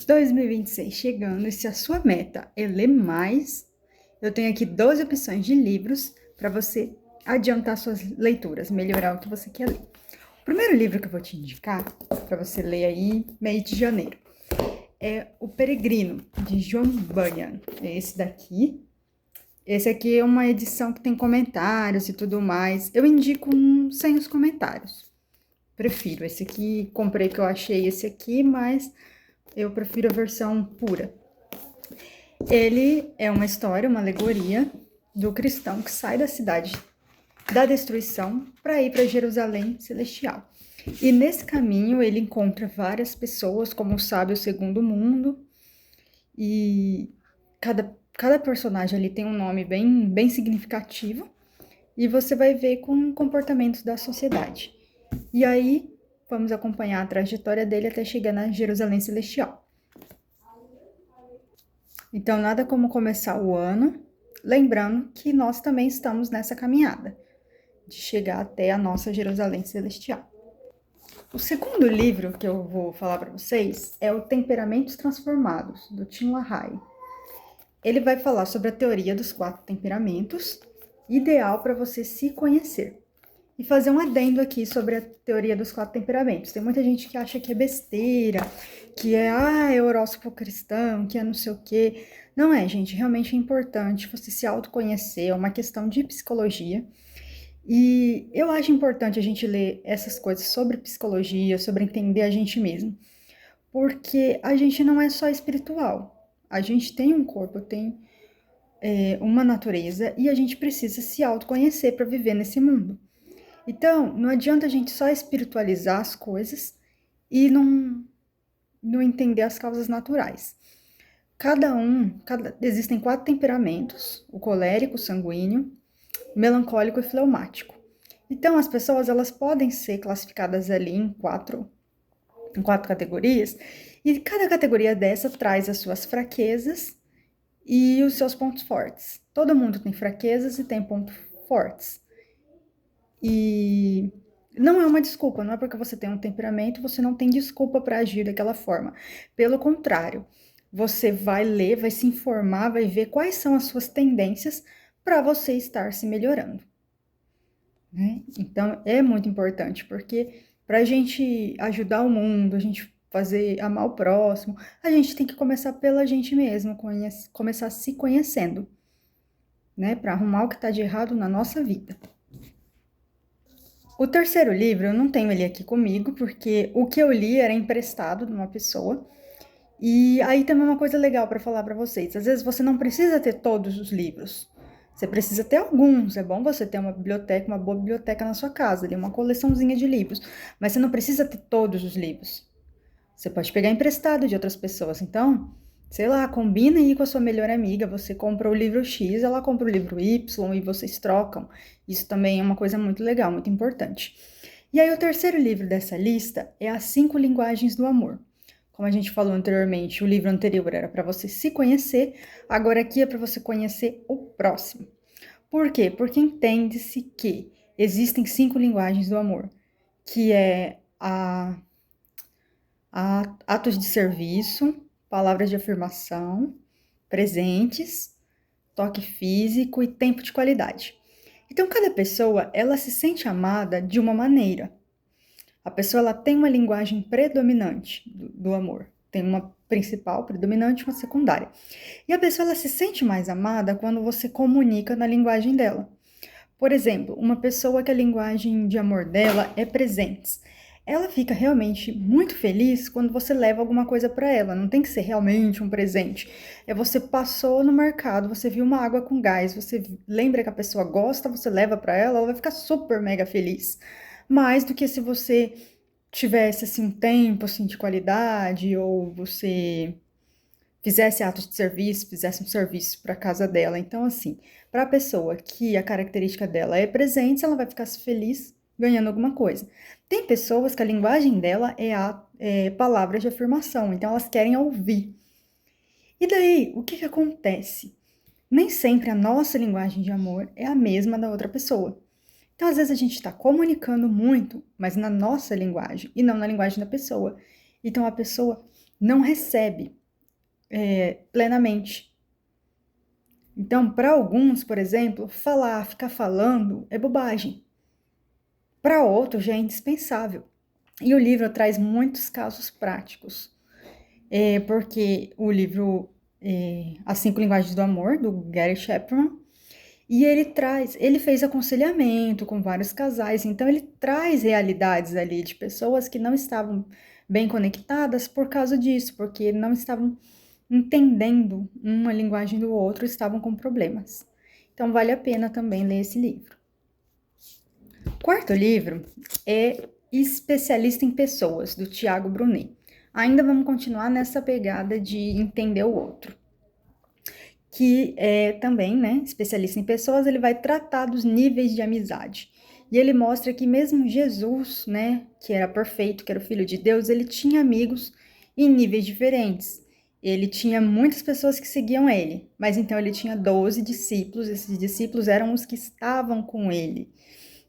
2026 chegando, e se a sua meta é ler mais, eu tenho aqui 12 opções de livros para você adiantar suas leituras, melhorar o que você quer ler. O primeiro livro que eu vou te indicar, para você ler aí, mês de janeiro, é O Peregrino, de John Bunyan. É esse daqui. Esse aqui é uma edição que tem comentários e tudo mais. Eu indico sem os comentários. Prefiro esse aqui, comprei que eu achei esse aqui, mas eu prefiro a versão pura. Ele é uma história, uma alegoria do cristão que sai da cidade da destruição para ir para Jerusalém Celestial. E nesse caminho ele encontra várias pessoas, como o sábio segundo mundo, e cada personagem ali tem um nome bem significativo, e você vai ver com comportamentos da sociedade. E aí, vamos acompanhar a trajetória dele até chegar na Jerusalém Celestial. Então, nada como começar o ano, lembrando que nós também estamos nessa caminhada, de chegar até a nossa Jerusalém Celestial. O segundo livro que eu vou falar para vocês é o Temperamentos Transformados, do Tim LaHaye. Ele vai falar sobre a teoria dos 4 temperamentos, ideal para você se conhecer. E fazer um adendo aqui sobre a teoria dos 4 temperamentos. Tem muita gente que acha que é besteira, que é horóscopo cristão, que é não sei o quê. Não é, gente, realmente é importante você se autoconhecer, é uma questão de psicologia. E eu acho importante a gente ler essas coisas sobre psicologia, sobre entender a gente mesmo. Porque a gente não é só espiritual. A gente tem um corpo, tem uma natureza e a gente precisa se autoconhecer para viver nesse mundo. Então, não adianta a gente só espiritualizar as coisas e não entender as causas naturais. Existem 4 temperamentos: o colérico, o sanguíneo, melancólico e fleumático. Então, as pessoas elas podem ser classificadas ali em quatro categorias, e cada categoria dessa traz as suas fraquezas e os seus pontos fortes. Todo mundo tem fraquezas e tem pontos fortes. E não é uma desculpa, não é porque você tem um temperamento, você não tem desculpa para agir daquela forma. Pelo contrário, você vai ler, vai se informar, vai ver quais são as suas tendências para você estar se melhorando. Né? Então, é muito importante, porque para a gente ajudar o mundo, a gente amar o próximo, a gente tem que começar pela gente mesmo, começar se conhecendo, né? Para arrumar o que está de errado na nossa vida. O terceiro livro, eu não tenho ele aqui comigo, porque o que eu li era emprestado de uma pessoa. E aí também uma coisa legal para falar para vocês. Às vezes você não precisa ter todos os livros. Você precisa ter alguns. É bom você ter uma boa biblioteca na sua casa, ali, uma coleçãozinha de livros. Mas você não precisa ter todos os livros. Você pode pegar emprestado de outras pessoas. Então, sei lá, combina aí com a sua melhor amiga, você compra o livro X, ela compra o livro Y e vocês trocam. Isso também é uma coisa muito legal, muito importante. E aí o terceiro livro dessa lista é As 5 Linguagens do Amor. Como a gente falou anteriormente, o livro anterior era para você se conhecer, agora aqui é para você conhecer o próximo. Por quê? Porque entende-se que existem 5 linguagens do amor, que é atos de serviço, palavras de afirmação, presentes, toque físico e tempo de qualidade. Então, cada pessoa, ela se sente amada de uma maneira. A pessoa, ela tem uma linguagem predominante do amor. Tem uma principal, predominante, uma secundária. E a pessoa, ela se sente mais amada quando você comunica na linguagem dela. Por exemplo, uma pessoa que a linguagem de amor dela é presentes. Ela fica realmente muito feliz quando você leva alguma coisa para ela. Não tem que ser realmente um presente. É você passou no mercado, você viu uma água com gás, você lembra que a pessoa gosta, você leva para ela vai ficar super mega feliz. Mais do que se você tivesse assim um tempo assim de qualidade ou você fizesse atos de serviço, fizesse um serviço para a casa dela. Então, assim, para a pessoa que a característica dela é presente, ela vai ficar feliz ganhando alguma coisa. Tem pessoas que a linguagem dela é palavras de afirmação, então elas querem ouvir. E daí, o que acontece? Nem sempre a nossa linguagem de amor é a mesma da outra pessoa. Então, às vezes, a gente está comunicando muito, mas na nossa linguagem, e não na linguagem da pessoa. Então, a pessoa não recebe. plenamente. Então, para alguns, por exemplo, ficar falando é bobagem. Para outros já é indispensável. E o livro traz muitos casos práticos, porque o livro As Cinco Linguagens do Amor, do Gary Chapman, e ele fez aconselhamento com vários casais, então ele traz realidades ali de pessoas que não estavam bem conectadas por causa disso, porque não estavam entendendo uma linguagem do outro, estavam com problemas. Então vale a pena também ler esse livro. O quarto livro é Especialista em Pessoas, do Tiago Brunet. Ainda vamos continuar nessa pegada de entender o outro. Que é também, né, especialista em pessoas, ele vai tratar dos níveis de amizade. E ele mostra que mesmo Jesus, né, que era perfeito, que era o Filho de Deus, ele tinha amigos em níveis diferentes. Ele tinha muitas pessoas que seguiam ele, mas então ele tinha 12 discípulos, esses discípulos eram os que estavam com ele,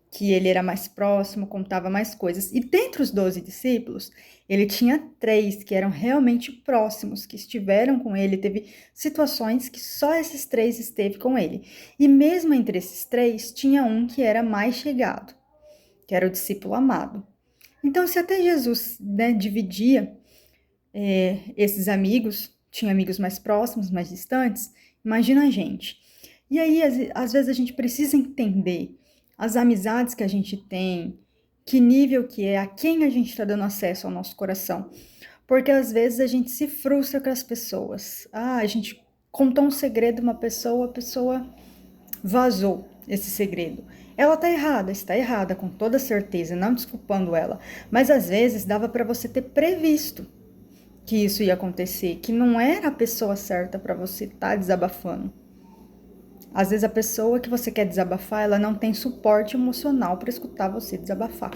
que ele era mais próximo, contava mais coisas. E dentre os 12 discípulos, ele tinha 3 que eram realmente próximos, que estiveram com ele. Teve situações que só esses 3 esteve com ele. E mesmo entre esses 3, tinha um que era mais chegado, que era o discípulo amado. Então, se até Jesus, né, dividia esses amigos, tinha amigos mais próximos, mais distantes, imagina a gente. E aí, às vezes, a gente precisa entender as amizades que a gente tem, que nível que é, a quem a gente está dando acesso ao nosso coração. Porque às vezes a gente se frustra com as pessoas. A gente contou um segredo a uma pessoa, a pessoa vazou esse segredo. Ela está errada, com toda certeza, não desculpando ela. Mas às vezes dava para você ter previsto que isso ia acontecer, que não era a pessoa certa para você estar desabafando. Às vezes a pessoa que você quer desabafar, ela não tem suporte emocional para escutar você desabafar.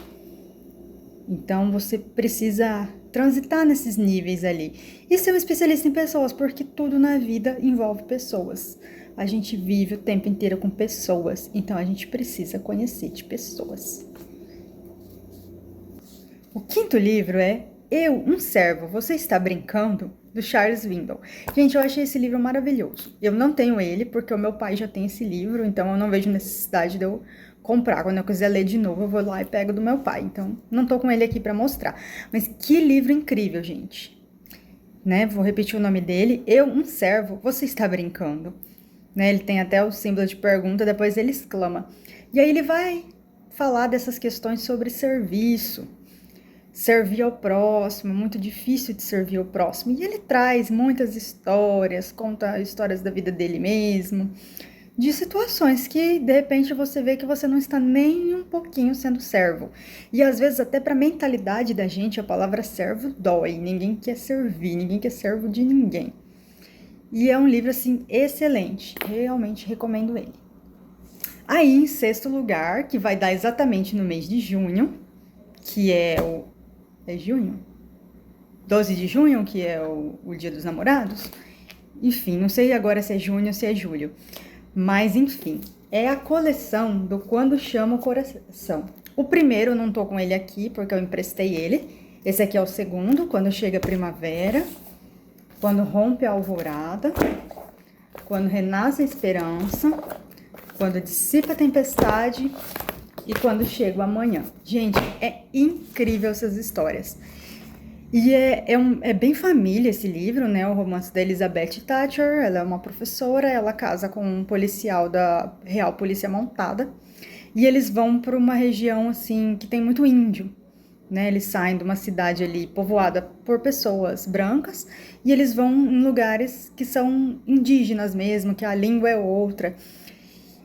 Então você precisa transitar nesses níveis ali. E ser um especialista em pessoas, porque tudo na vida envolve pessoas. A gente vive o tempo inteiro com pessoas, então a gente precisa conhecer de pessoas. O quinto livro é Eu, um Servo, Você Está Brincando? Do Charles Window. Gente, eu achei esse livro maravilhoso. Eu não tenho ele, porque o meu pai já tem esse livro, então eu não vejo necessidade de eu comprar. Quando eu quiser ler de novo, eu vou lá e pego do meu pai. Então, não tô com ele aqui para mostrar. Mas que livro incrível, gente. Né? Vou repetir o nome dele. Eu, um servo, você está brincando? Né? Ele tem até o símbolo de pergunta, depois ele exclama. E aí ele vai falar dessas questões sobre serviço. Servir ao próximo, muito difícil de servir ao próximo. E ele traz muitas histórias, conta histórias da vida dele mesmo, de situações que de repente você vê que você não está nem um pouquinho sendo servo. E às vezes até para a mentalidade da gente a palavra servo dói. Ninguém quer servir, ninguém quer servo de ninguém. E é um livro assim excelente, realmente recomendo ele. Aí, em sexto lugar, que vai dar exatamente no mês de junho, que é junho? 12 de junho, que é o Dia dos Namorados. Enfim, não sei agora se é junho ou se é julho. Mas, enfim, é a coleção do Quando Chama o Coração. O primeiro eu não tô com ele aqui, porque eu emprestei ele. Esse aqui é o segundo, Quando Chega a Primavera, Quando Rompe a Alvorada, Quando Renasce a Esperança, Quando Dissipa a Tempestade e Quando Chega o Amanhã. Gente, é incrível essas histórias. E é bem família esse livro, né? O romance da Elizabeth Thatcher. Ela é uma professora, ela casa com um policial da Real Polícia Montada. E eles vão para uma região, assim, que tem muito índio, né? Eles saem de uma cidade ali povoada por pessoas brancas e eles vão em lugares que são indígenas mesmo, que a língua é outra.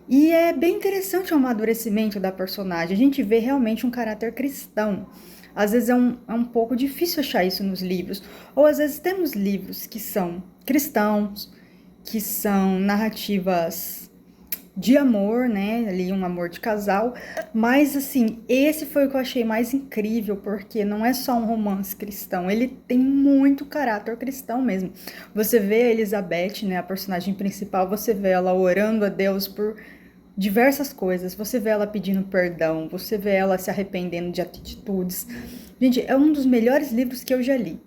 E é bem interessante o amadurecimento da personagem. A gente vê realmente um caráter cristão. Às vezes é um pouco difícil achar isso nos livros. Ou às vezes temos livros que são cristãos, que são narrativas de amor, né? Ali um amor de casal. Mas assim, esse foi o que eu achei mais incrível, porque não é só um romance cristão, ele tem muito caráter cristão mesmo. Você vê a Elizabeth, né, a personagem principal, você vê ela orando a Deus por diversas coisas, você vê ela pedindo perdão, você vê ela se arrependendo de atitudes. Gente, é um dos melhores livros que eu já li.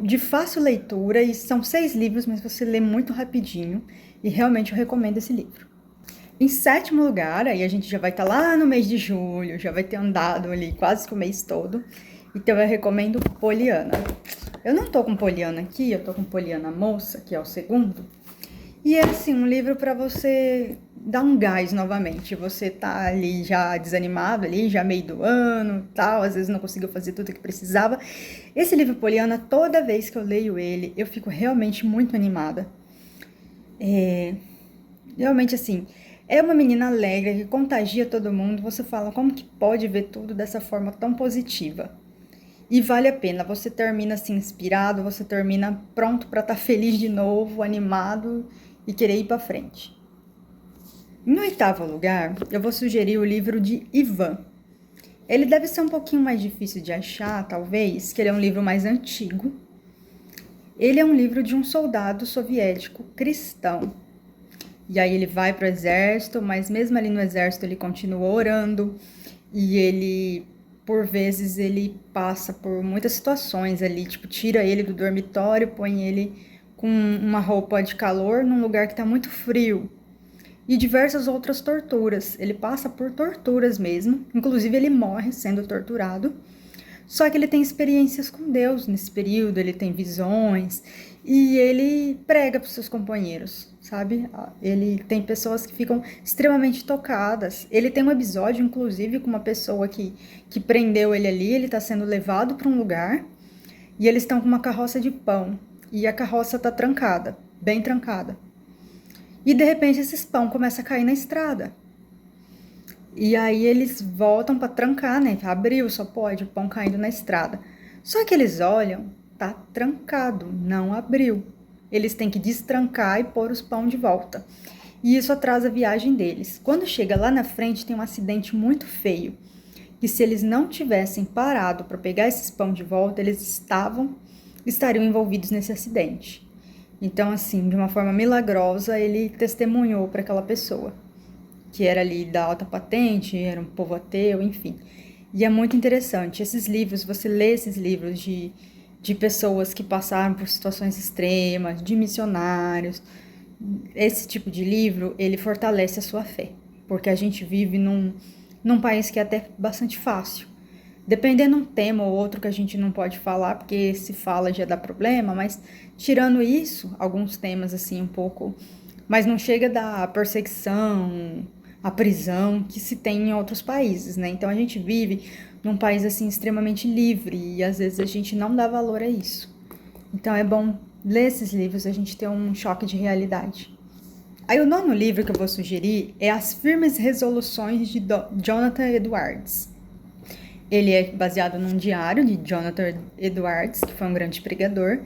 de fácil leitura e são 6 livros, mas você lê muito rapidinho e realmente eu recomendo esse livro. Em 7º lugar, aí a gente já vai estar lá no mês de julho, já vai ter andado ali quase que o mês todo, então eu recomendo Poliana. Eu não tô com Poliana aqui, eu tô com Poliana Moça, que é o segundo, e é assim, um livro para você dar um gás novamente. Você tá ali já desanimado, ali já meio do ano, tal, às vezes não conseguiu fazer tudo o que precisava. Esse livro Poliana, toda vez que eu leio ele, eu fico realmente muito animada. Realmente assim, é uma menina alegre que contagia todo mundo. Você fala, como que pode ver tudo dessa forma tão positiva? E vale a pena, você termina assim inspirado, você termina pronto para estar feliz de novo, animado e querer ir para frente. Em 8º lugar, eu vou sugerir o livro de Ivan. Ele deve ser um pouquinho mais difícil de achar, talvez, que ele é um livro mais antigo. Ele é um livro de um soldado soviético cristão. E aí ele vai para o exército, mas mesmo ali no exército ele continua orando. E ele, por vezes, ele passa por muitas situações ali, tipo, tira ele do dormitório, põe ele com uma roupa de calor num lugar que está muito frio. E diversas outras torturas. Ele passa por torturas mesmo, inclusive ele morre sendo torturado. Só que ele tem experiências com Deus nesse período, ele tem visões e ele prega para os seus companheiros, sabe? Ele tem pessoas que ficam extremamente tocadas. Ele tem um episódio, inclusive, com uma pessoa que prendeu ele ali, ele está sendo levado para um lugar e eles estão com uma carroça de pão e a carroça está trancada, bem trancada. E de repente esses pão começam a cair na estrada. E aí eles voltam para trancar, né? Abriu, só pode, o pão caindo na estrada. Só que eles olham, tá trancado, não abriu. Eles têm que destrancar e pôr os pão de volta. E isso atrasa a viagem deles. Quando chega lá na frente, tem um acidente muito feio. Que se eles não tivessem parado para pegar esses pão de volta, eles estariam envolvidos nesse acidente. Então, assim, de uma forma milagrosa, ele testemunhou para aquela pessoa, que era ali da alta patente, era um povo ateu, enfim. E é muito interessante. Esses livros, você lê esses livros de pessoas que passaram por situações extremas, de missionários. Esse tipo de livro, ele fortalece a sua fé. Porque a gente vive num país que é até bastante fácil. Dependendo de um tema ou outro que a gente não pode falar, porque se fala já dá problema, mas tirando isso, alguns temas assim um pouco, mas não chega da perseguição, a prisão que se tem em outros países, né? Então a gente vive num país assim extremamente livre e às vezes a gente não dá valor a isso. Então é bom ler esses livros, a gente ter um choque de realidade. Aí o 9º livro que eu vou sugerir é As Firmes Resoluções de Jonathan Edwards. Ele é baseado num diário de Jonathan Edwards, que foi um grande pregador.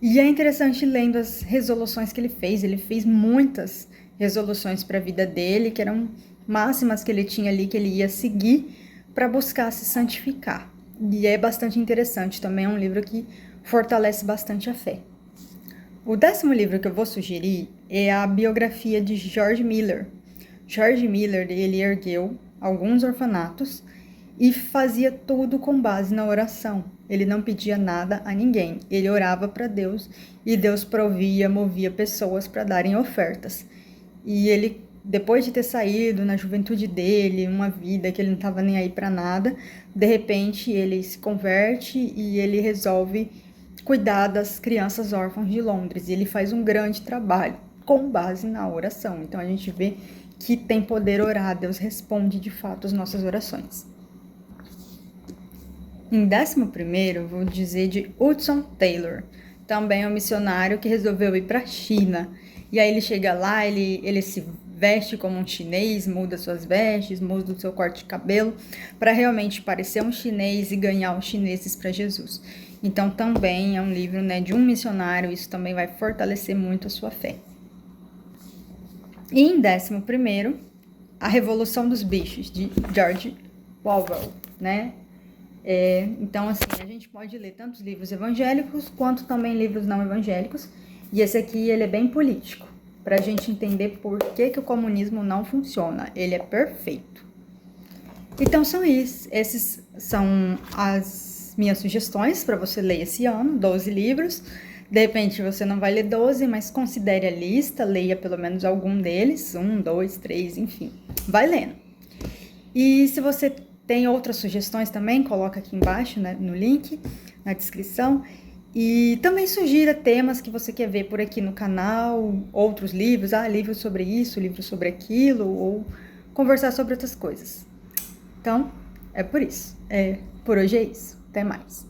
E é interessante lendo as resoluções que ele fez. Ele fez muitas resoluções para a vida dele, que eram máximas que ele tinha ali, que ele ia seguir para buscar se santificar. E é bastante interessante também, é um livro que fortalece bastante a fé. O 10º livro que eu vou sugerir é a biografia de George Miller. George Miller, ele ergueu alguns orfanatos e fazia tudo com base na oração. Ele não pedia nada a ninguém. Ele orava para Deus e Deus provia, movia pessoas para darem ofertas. E ele, depois de ter saído na juventude dele, uma vida que ele não estava nem aí para nada, de repente ele se converte e ele resolve cuidar das crianças órfãs de Londres. E ele faz um grande trabalho com base na oração. Então a gente vê que tem poder orar. Deus responde de fato as nossas orações. Em 11º, vou dizer de Hudson Taylor, também é um missionário que resolveu ir para a China. E aí ele chega lá, ele se veste como um chinês, muda suas vestes, muda o seu corte de cabelo, para realmente parecer um chinês e ganhar os chineses para Jesus. Então também é um livro, né, de um missionário, isso também vai fortalecer muito a sua fé. E em 11º, A Revolução dos Bichos, de George Orwell, né? Então, assim, a gente pode ler tanto os livros evangélicos quanto também livros não evangélicos. E esse aqui, ele é bem político, para a gente entender por que o comunismo não funciona. Ele é perfeito. Então, são isso. Esses são as minhas sugestões para você ler esse ano, 12 livros. De repente você não vai ler 12, mas considere a lista, leia pelo menos algum deles, 1, 2, 3, enfim, vai lendo. E se você tem outras sugestões também, coloca aqui embaixo, né, no link, na descrição. E também sugira temas que você quer ver por aqui no canal, outros livros, livros sobre isso, livros sobre aquilo, ou conversar sobre outras coisas. Então, é por isso. Por hoje é isso. Até mais.